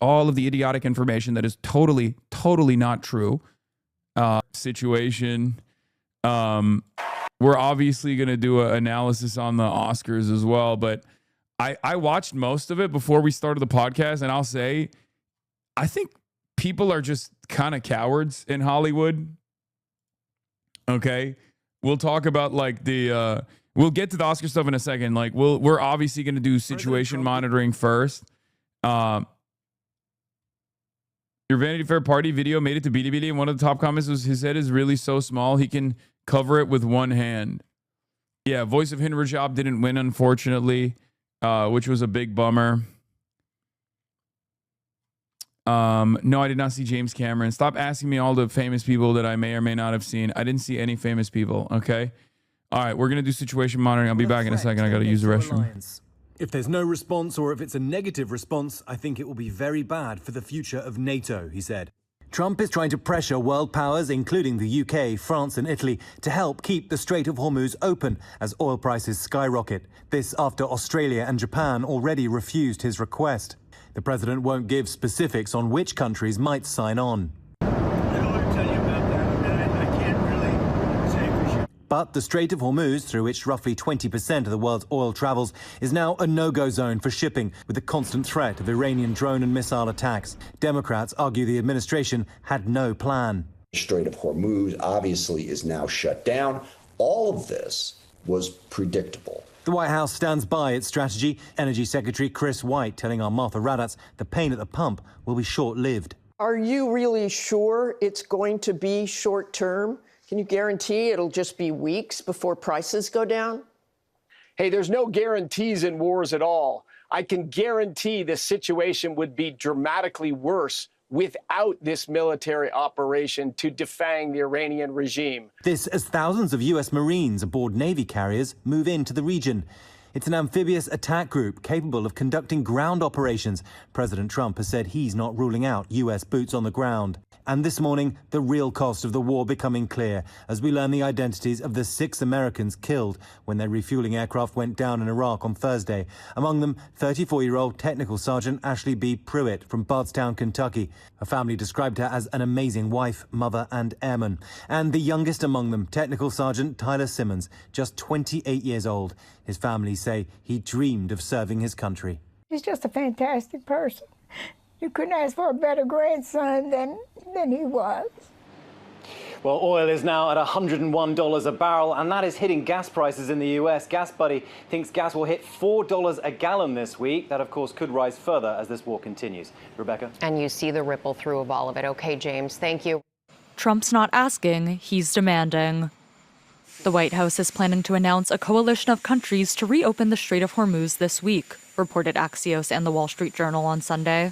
all of the idiotic information that is totally not true. Situation. We're obviously going to do an analysis on the Oscars as well, but I watched most of it before we started the podcast, and I'll say, I think people are just kind of cowards in Hollywood. Okay. We'll talk about like we'll get to the Oscar stuff in a second. Like we're obviously going to do situation monitoring first. Your Vanity Fair party video made it to BDBD, and one of the top comments was his head is really so small he can cover it with one hand. Yeah, Voice of Hind Rajab didn't win, unfortunately, which was a big bummer. No, I did not see James Cameron. Stop asking me all the famous people that I may or may not have seen. I didn't see any famous people, okay? All right, we're going to do situation monitoring. I'll be back in a second. I got to use the restroom. If there's no response, or if it's a negative response, I think it will be very bad for the future of NATO, he said. Trump is trying to pressure world powers, including the UK, France and Italy, to help keep the Strait of Hormuz open as oil prices skyrocket. This after Australia and Japan already refused his request. The president won't give specifics on which countries might sign on. I don't want to tell you about that. I can't really say for sure. But the Strait of Hormuz, through which roughly 20% of the world's oil travels, is now a no-go zone for shipping, with the constant threat of Iranian drone and missile attacks. Democrats argue the administration had no plan. The Strait of Hormuz obviously is now shut down. All of this was predictable. The White House stands by its strategy. Energy Secretary Chris White telling our Martha Raddatz the pain at the pump will be short-lived. Are you really sure it's going to be short-term? Can you guarantee it'll just be weeks before prices go down? Hey, there's no guarantees in wars at all. I can guarantee this situation would be dramatically worse without this military operation to defang the Iranian regime. This as thousands of U.S. Marines aboard Navy carriers move into the region. It's an amphibious attack group capable of conducting ground operations. President Trump has said he's not ruling out U.S. boots on the ground. And this morning, the real cost of the war becoming clear as we learn the identities of the 6 Americans killed when their refueling aircraft went down in Iraq on Thursday. Among them, 34-year-old Technical Sergeant Ashley B. Pruitt from Bardstown, Kentucky. Her family described her as an amazing wife, mother, and airman. And the youngest among them, Technical Sergeant Tyler Simmons, just 28 years old. His family say he dreamed of serving his country. He's just a fantastic person. You couldn't ask for a better grandson than he was. Well, oil is now at $101 a barrel, and that is hitting gas prices in the US. Gas Buddy thinks gas will hit $4 a gallon this week. That, of course, could rise further as this war continues. Rebecca? And you see the ripple through of all of it. Okay, James, thank you. Trump's not asking, he's demanding. The White House is planning to announce a coalition of countries to reopen the Strait of Hormuz this week, reported Axios and the Wall Street Journal on Sunday.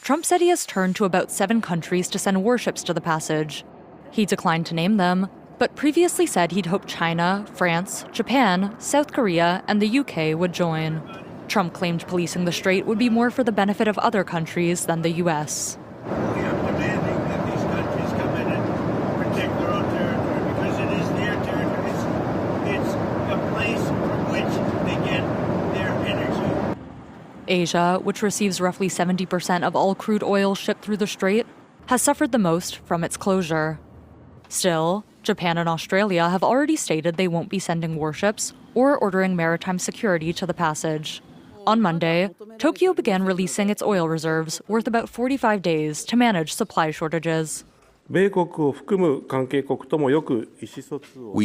Trump said he has turned to about 7 countries to send warships to the passage. He declined to name them, but previously said he'd hoped China, France, Japan, South Korea, and the UK would join. Trump claimed policing the strait would be more for the benefit of other countries than the US. We are demanding that these countries come in and protect their own territory because it is their territory. It's a place from which they get their energy. Asia, which receives roughly 70% of all crude oil shipped through the strait, has suffered the most from its closure. Still, Japan and Australia have already stated they won't be sending warships or ordering maritime security to the passage. On Monday, Tokyo began releasing its oil reserves worth about 45 days to manage supply shortages. We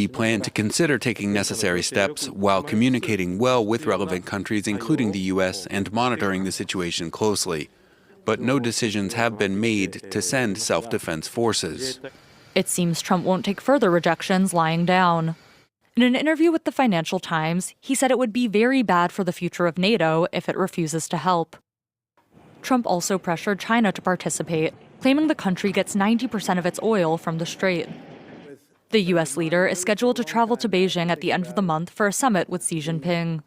plan to consider taking necessary steps while communicating well with relevant countries, including the U.S., and monitoring the situation closely. But no decisions have been made to send self-defense forces. It seems Trump won't take further rejections lying down. In an interview with the Financial Times, he said it would be very bad for the future of NATO if it refuses to help. Trump also pressured China to participate, claiming the country gets 90% of its oil from the strait. The U.S. leader is scheduled to travel to Beijing at the end of the month for a summit with Xi Jinping.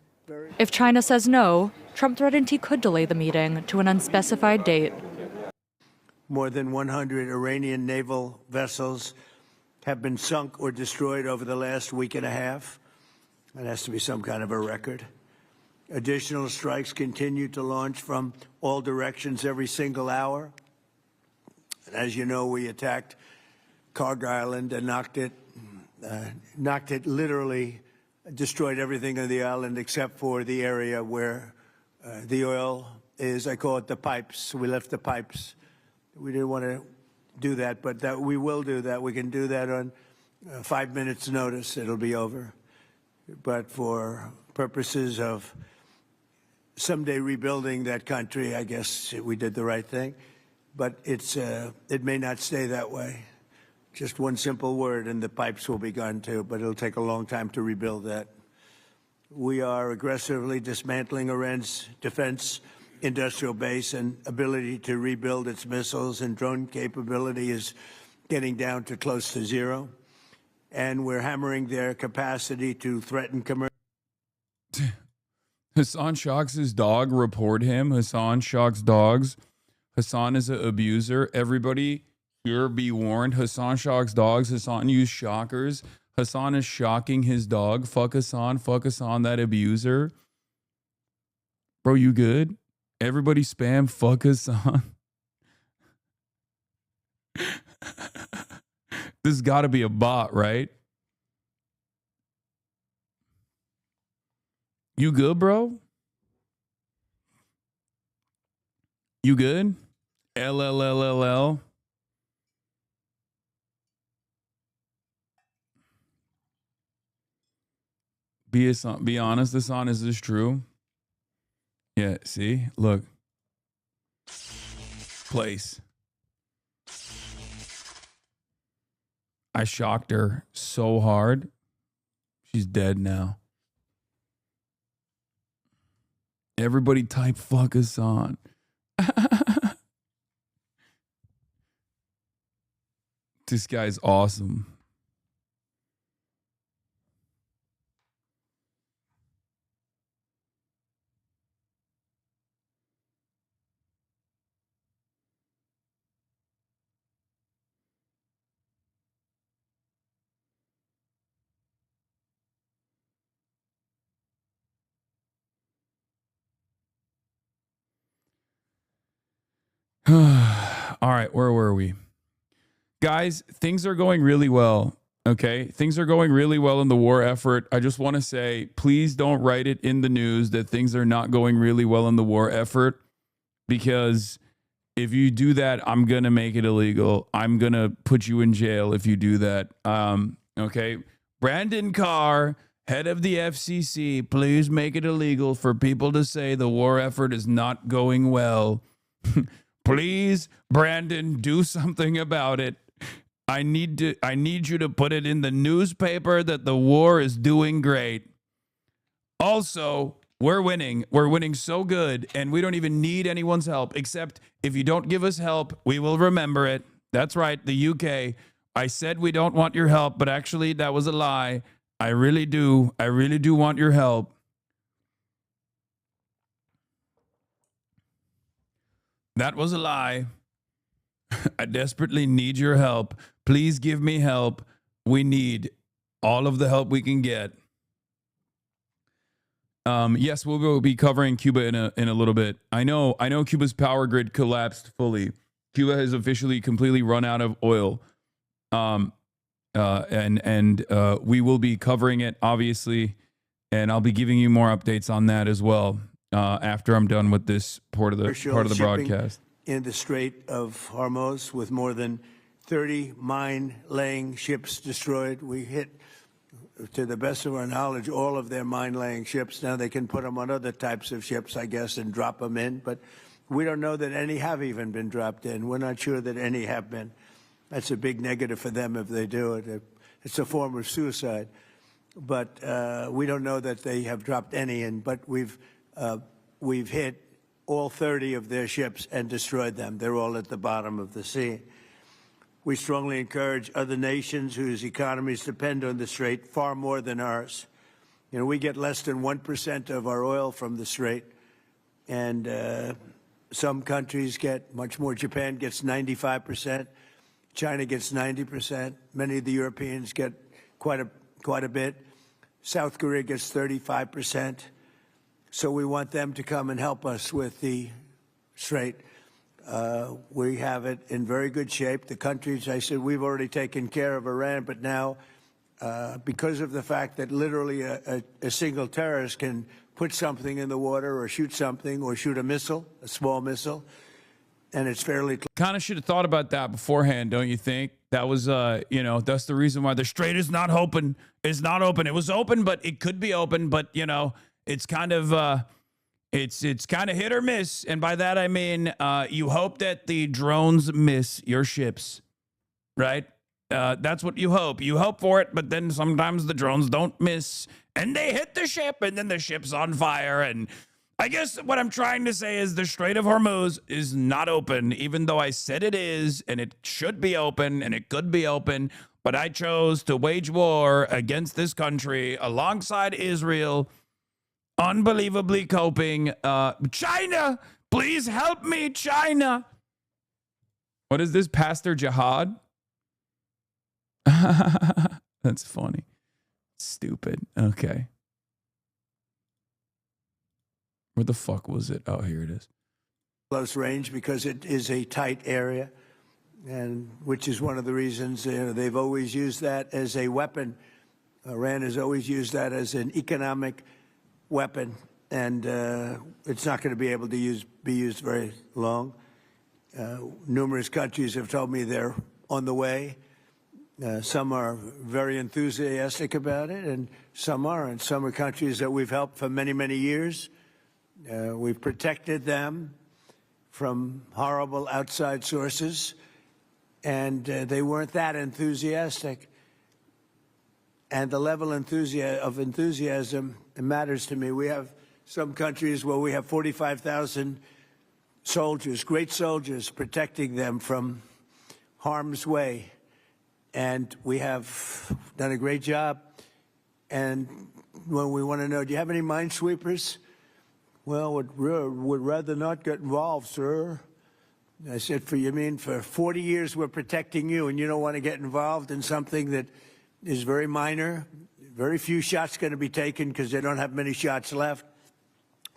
If China says no, Trump threatened he could delay the meeting to an unspecified date. More than 100 Iranian naval vessels have been sunk or destroyed over the last week and a half. That has to be some kind of a record. Additional strikes continue to launch from all directions every single hour. And as you know, we attacked Carg Island and knocked it literally, destroyed everything on the island except for the area where the oil is. I call it the pipes. We left the pipes. We didn't want to do that, but that we will do that. We can do that on 5 minutes notice. It'll be over. But for purposes of someday rebuilding that country, I guess we did the right thing. But it may not stay that way. Just one simple word and the pipes will be gone too, but it'll take a long time to rebuild that. We are aggressively dismantling Iran's defense industrial base, and ability to rebuild its missiles and drone capability is getting down to close to zero. And we're hammering their capacity to threaten commercial. Hasan Shocks' dog, report him. Hasan Shocks dogs. Hasan is an abuser. Everybody here be warned. Hasan Shocks dogs. Hasan used shockers. Hasan is shocking his dog. Fuck Hasan, that abuser. Bro, you good? Everybody spam fuck Hasan. This has got to be a bot, right? You good, bro? You good? LLLLL. Be honest, Hasan, is this true? Yeah, see? Look. Place. I shocked her so hard. She's dead now. Everybody type fuck Hasan. This guy's awesome. All right, where were we? Guys, things are going really well, okay? Things are going really well in the war effort. I just want to say, please don't write it in the news that things are not going really well in the war effort, because if you do that, I'm going to make it illegal. I'm going to put you in jail if you do that. Okay? Brandon Carr, head of the FCC, please make it illegal for people to say the war effort is not going well. Please, Brandon, do something about it. I need you to put it in the newspaper that the war is doing great. Also, we're winning. We're winning so good, and we don't even need anyone's help, except if you don't give us help, we will remember it. That's right, the UK. I said we don't want your help, but actually that was a lie. I really do. I really do want your help. That was a lie. I desperately need your help. Please give me help. We need all of the help we can get. Yes, we'll be covering Cuba in a little bit. I know Cuba's power grid collapsed fully. Cuba has officially completely run out of oil. And we will be covering it, obviously, and I'll be giving you more updates on that as well. After I'm done with this part of the broadcast. In the Strait of Hormuz, with more than 30 mine-laying ships destroyed, we hit, to the best of our knowledge, all of their mine-laying ships. Now they can put them on other types of ships, I guess, and drop them in. But we don't know that any have even been dropped in. We're not sure that any have been. That's a big negative for them if they do it. It's a form of suicide. But we don't know that they have dropped any in. But we've hit all 30 of their ships and destroyed them. They're all at the bottom of the sea. We strongly encourage other nations whose economies depend on the Strait far more than ours. You know, we get less than 1% of our oil from the Strait, and some countries get much more. Japan gets 95%. China gets 90%. Many of the Europeans get quite a bit. South Korea gets 35%. So we want them to come and help us with the strait. We have it in very good shape. The countries, I said, we've already taken care of Iran, but now, because of the fact that literally a single terrorist can put something in the water or shoot something or shoot a missile, a small missile, and it's fairly kind of should have thought about that beforehand, don't you think? That was, you know, that's the reason why the strait is not open. It's not open. It was open, but it could be open. But, you know, it's kind of, it's kind of hit or miss. And by that, I mean, you hope that the drones miss your ships, right? That's what you hope. You hope for it, but then sometimes the drones don't miss and they hit the ship and then the ship's on fire. And I guess what I'm trying to say is the Strait of Hormuz is not open, even though I said it is, and it should be open, and it could be open, but I chose to wage war against this country alongside Israel, unbelievably coping. China, please help me, China. What is this, Pastor Jihad? That's funny. Stupid. Okay. Where the fuck was it? Oh, here it is. close range because it is a tight area, and which is one of the reasons they've always used that as a weapon. Iran has always used that as an economic weapon, and it's not going to be able to be used very long. Numerous countries have told me they're on the way. Some are very enthusiastic about it, and some aren't. Some are countries that we've helped for many, many years. We've protected them from horrible outside sources, and they weren't that enthusiastic. And the level of enthusiasm matters to me. We have some countries where we have 45,000 soldiers, great soldiers, protecting them from harm's way. And we have done a great job. And when we want to know, do you have any minesweepers? Well, would rather not get involved, sir. I said, for 40 years we're protecting you, and you don't want to get involved in something that is very minor. Very few shots going to be taken because they don't have many shots left.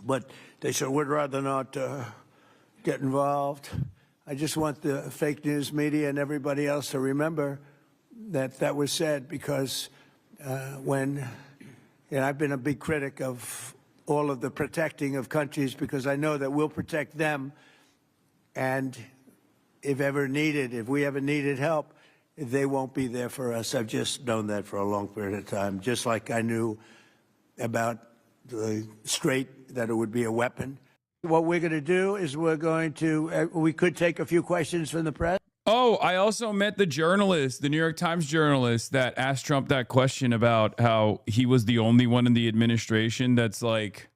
But they said, would rather not get involved. I just want the fake news media and everybody else to remember that that was said, because I've been a big critic of all of the protecting of countries, because I know that we'll protect them, and if we ever needed help, they won't be there for us. I've just known that for a long period of time, just like I knew about the Strait, that it would be a weapon. What we're going to do is we could take a few questions from the press. Oh, I also met the journalist, the New York Times journalist that asked Trump that question about how he was the only one in the administration that's like,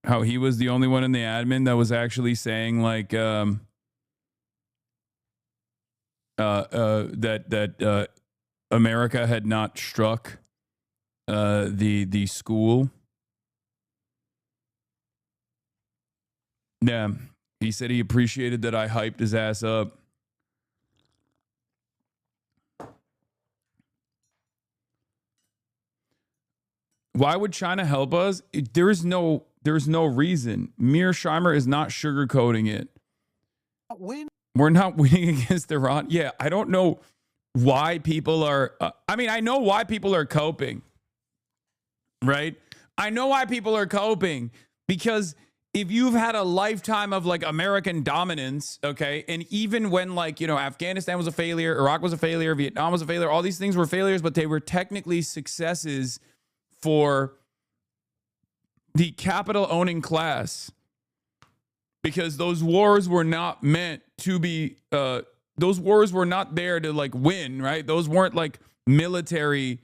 how he was the only one in the admin that was actually saying like that America had not struck the school. Yeah, he said he appreciated that I hyped his ass up. Why would China help us? There's no reason. Mearsheimer is not sugarcoating it. We're not winning against Iran. Yeah, I don't know why people are. I know why people are coping, right? I know why people are coping, because if you've had a lifetime of like American dominance, okay, and even when Afghanistan was a failure, Iraq was a failure, Vietnam was a failure, all these things were failures, but they were technically successes for the capital owning class, because those wars were not meant to be, those wars were not there to like win, right? Those weren't like military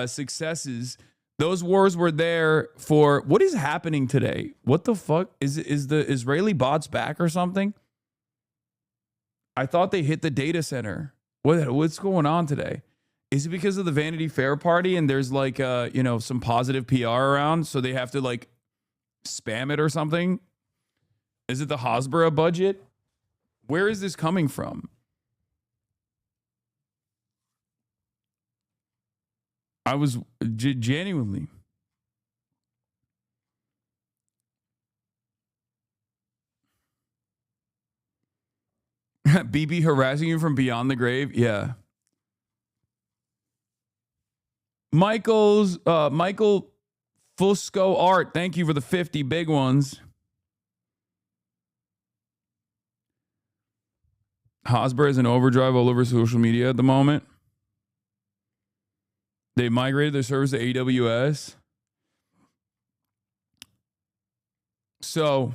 successes. Those wars were there for, what is happening today? What the fuck? Is the Israeli bots back or something? I thought they hit the data center. What's going on today? Is it because of the Vanity Fair party and there's like, some positive PR around, so they have to like spam it or something? Is it the Hasbara budget? Where is this coming from? I was genuinely. BB harassing you from beyond the grave? Yeah. Michael Fusco Art, thank you for the 50 big ones. Hosber is in overdrive all over social media at the moment. They migrated their service to AWS. So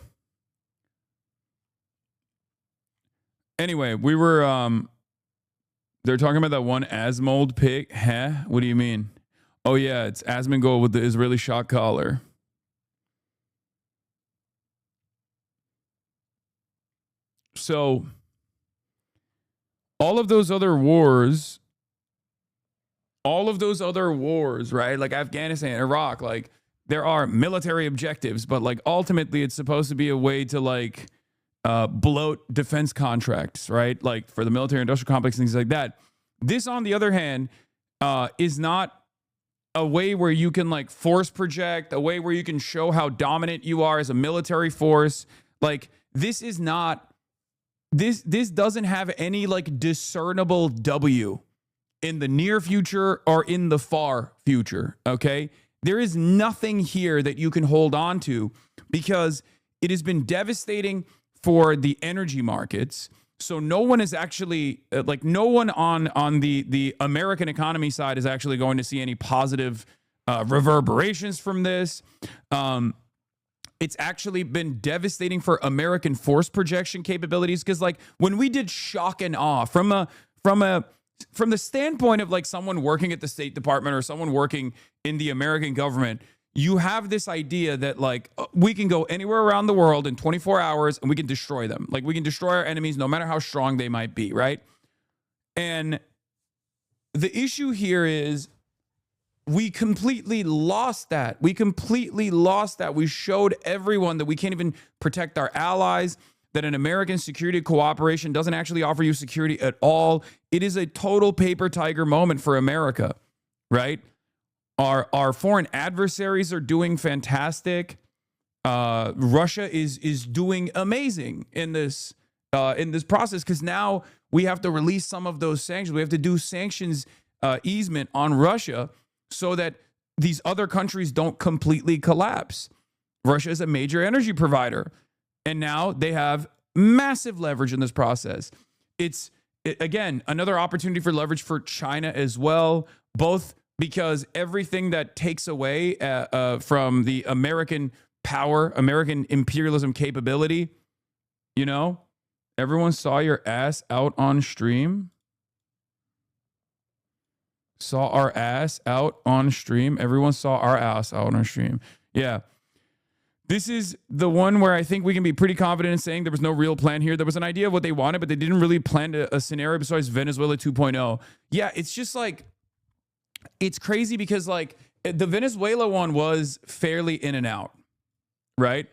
anyway, we were they're talking about that one Asmold pic. Huh? What do you mean? Oh yeah, it's Asmongold with the Israeli shock collar. So all of those other wars, right? Like Afghanistan, Iraq, like there are military objectives, but like ultimately it's supposed to be a way to like bloat defense contracts, right? Like for the military industrial complex, things like that. This, on the other hand, is not a way where you can like force project, a way where you can show how dominant you are as a military force. Like this is not, this doesn't have any like discernible W in the near future or in the far future, okay? There is nothing here that you can hold on to because it has been devastating for the energy markets. So no one is actually like no one on the American economy side is actually going to see any positive reverberations from this. It's actually been devastating for American force projection capabilities because like when we did shock and awe from the standpoint of like someone working at the State Department or someone working in the American government, you have this idea that like we can go anywhere around the world in 24 hours and we can destroy them. Like we can destroy our enemies no matter how strong they might be, right? And the issue here is we completely lost that. We showed everyone that we can't even protect our allies, that an American security cooperation doesn't actually offer you security at all. It is a total paper tiger moment for America, right? Our foreign adversaries are doing fantastic. Russia is doing amazing in this process because now we have to release some of those sanctions. We have to do sanctions easement on Russia so that these other countries don't completely collapse. Russia is a major energy provider, and now they have massive leverage in this process. It's again another opportunity for leverage for China as well, both because everything that takes away from the American power, American imperialism capability, you know, everyone saw your ass out on stream. Saw our ass out on stream. Everyone saw our ass out on stream. Yeah. This is the one where I think we can be pretty confident in saying there was no real plan here. There was an idea of what they wanted, but they didn't really plan a scenario besides Venezuela 2.0. Yeah, it's just like, it's crazy because like the Venezuela one was fairly in and out, right?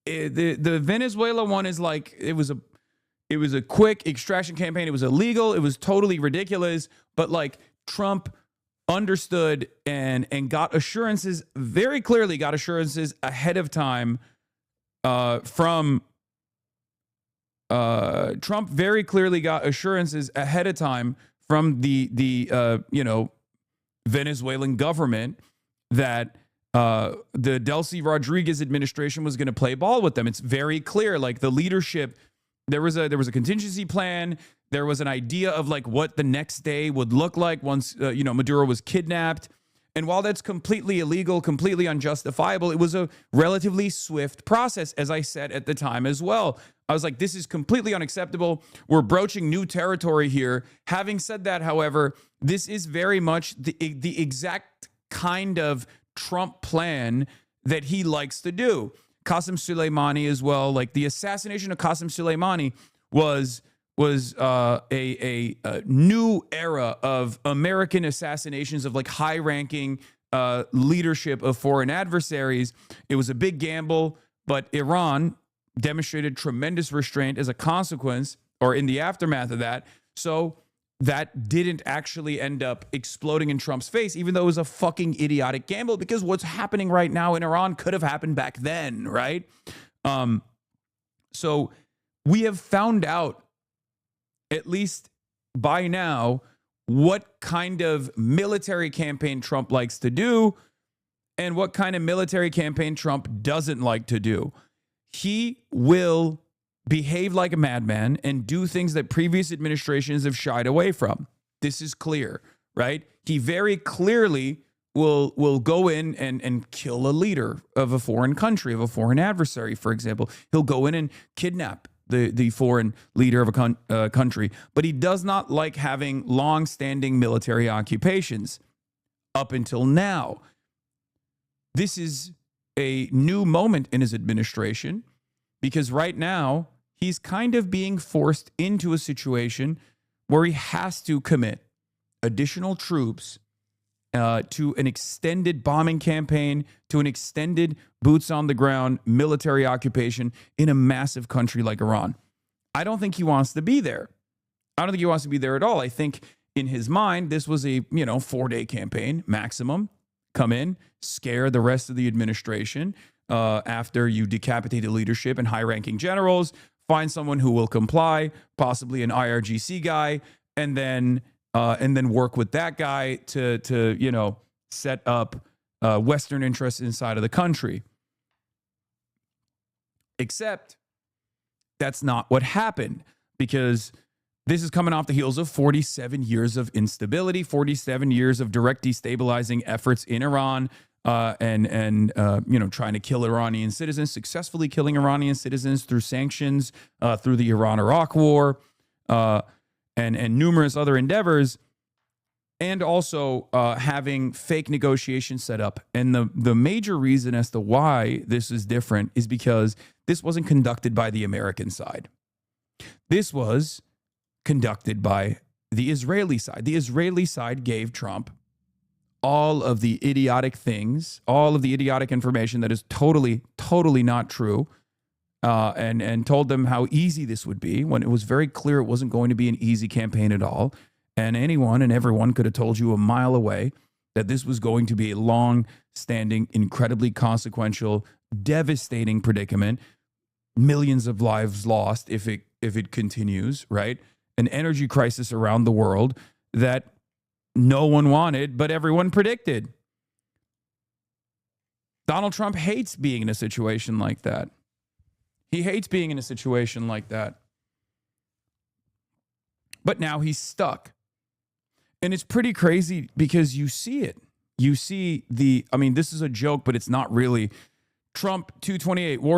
The Venezuela one is like, it was a quick extraction campaign. It was illegal. It was totally ridiculous. But like Trump understood and got assurances, very clearly got assurances ahead of time from Trump very clearly got assurances ahead of time from the Venezuelan government that the Delcy Rodriguez administration was going to play ball with them. It's very clear, like the leadership, there was a contingency plan. There was an idea of like what the next day would look like once Maduro was kidnapped. And while that's completely illegal, completely unjustifiable, it was a relatively swift process, as I said at the time as well. I was like, this is completely unacceptable. We're broaching new territory here. Having said that, however, this is very much the exact kind of Trump plan that he likes to do. Qasem Soleimani as well. Like the assassination of Qasem Soleimani was a new era of American assassinations of like high-ranking leadership of foreign adversaries. It was a big gamble, but Iran demonstrated tremendous restraint as a consequence or in the aftermath of that. So that didn't actually end up exploding in Trump's face, even though it was a fucking idiotic gamble, because what's happening right now in Iran could have happened back then, right? So we have found out, at least by now, what kind of military campaign Trump likes to do and what kind of military campaign Trump doesn't like to do. He will behave like a madman and do things that previous administrations have shied away from. This is clear, right? He very clearly will go in and kill a leader of a foreign country, of a foreign adversary, for example. He'll go in and kidnap the foreign leader of a country, but he does not like having long-standing military occupations up until now. This is a new moment in his administration because right now he's kind of being forced into a situation where he has to commit additional troops to an extended bombing campaign, to an extended boots on the ground military occupation in a massive country like Iran. I don't think he wants to be there. I don't think he wants to be there at all. I think in his mind, this was a 4-day campaign maximum. Come in, scare the rest of the administration after you decapitate the leadership and high-ranking generals, find someone who will comply, possibly an IRGC guy, and then work with that guy to set up Western interests inside of the country. Except that's not what happened, because this is coming off the heels of 47 years of instability, 47 years of direct destabilizing efforts in Iran, and trying to kill Iranian citizens, successfully killing Iranian citizens through sanctions, through the Iran-Iraq war, and numerous other endeavors, and also having fake negotiations set up. And the major reason as to why this is different is because this wasn't conducted by the American side. This was conducted by the Israeli side. The Israeli side gave Trump all of the idiotic things, all of the idiotic information that is totally, totally not true, and told them how easy this would be when it was very clear it wasn't going to be an easy campaign at all. And anyone and everyone could have told you a mile away that this was going to be a long-standing, incredibly consequential, devastating predicament, millions of lives lost if it continues, right? An energy crisis around the world that no one wanted, but everyone predicted. Donald Trump hates being in a situation like that. He hates being in a situation like that. But now he's stuck. And it's pretty crazy because you see it. You see this is a joke, but it's not really. Trump 228, war